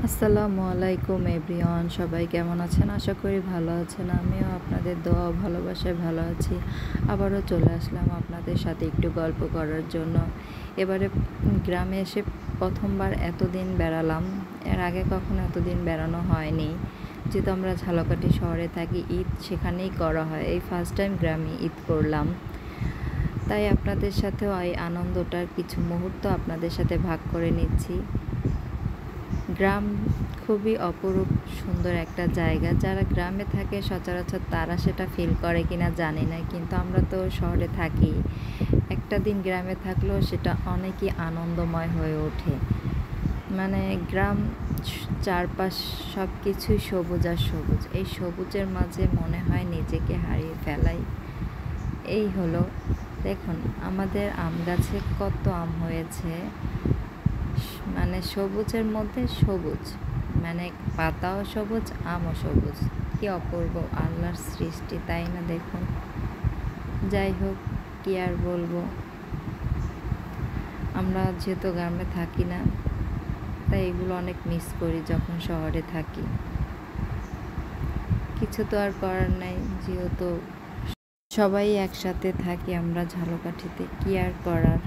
আসসালামু আলাইকুম এভরিওয়ান, সবাই কেমন আছেন? আশা করি ভালো আছেন। আমিও আপনাদের দোয়া ও ভালোবাসায় ভালো আছি। আবারও চলে আসলাম আপনাদের সাথে একটু গল্প করার জন্য। এবারে গ্রামে এসে প্রথমবার এতদিন বেড়ালাম। এর আগে কখনো এতদিন বেড়ানো হয়নি। যেহেতু আমরা ঝালকাঠি শহরে থাকি, ঈদ সেখানেই করা হয়। এই ফার্স্ট টাইম গ্রামে ঈদ করলাম। তাই আপনাদের সাথেও এই আনন্দটার কিছু মুহূর্ত আপনাদের সাথে ভাগ করে নিচ্ছি। গ্রাম খুবই অপরূপ সুন্দর একটা জায়গা। যারা গ্রামে থাকে সচরাচর তারা সেটা ফিল করে কিনা জানি না, কিন্তু আমরা তো শহরে থাকি। একটা দিন গ্রামে থাকলেও সেটা অনেকই আনন্দময় হয়ে ওঠে। মানে গ্রাম চারপাশ সব কিছুই সবুজ আর সবুজ। এই সবুজের মাঝে মনে হয় নিজেকে হারিয়ে ফেলাই। এই হলো, দেখুন আমাদের আম গাছে কত আম হয়েছে। মানে সবুজের মধ্যে সবুজ, মানে পাতাও সবুজ, আমও সবুজ। কি অপূর্ব আল্লাহর সৃষ্টি, তাই না? দেখুন, যাই হোক, কি আর বলবো। আমরা যেহেতু গ্রামে থাকি না, তাই এগুলো অনেক মিস করি যখন শহরে থাকি। কিছু তো আর করার নাই, যেহেতু সবাই একসাথে থাকি আমরা ঝালকাঠিতে, কি আর করার।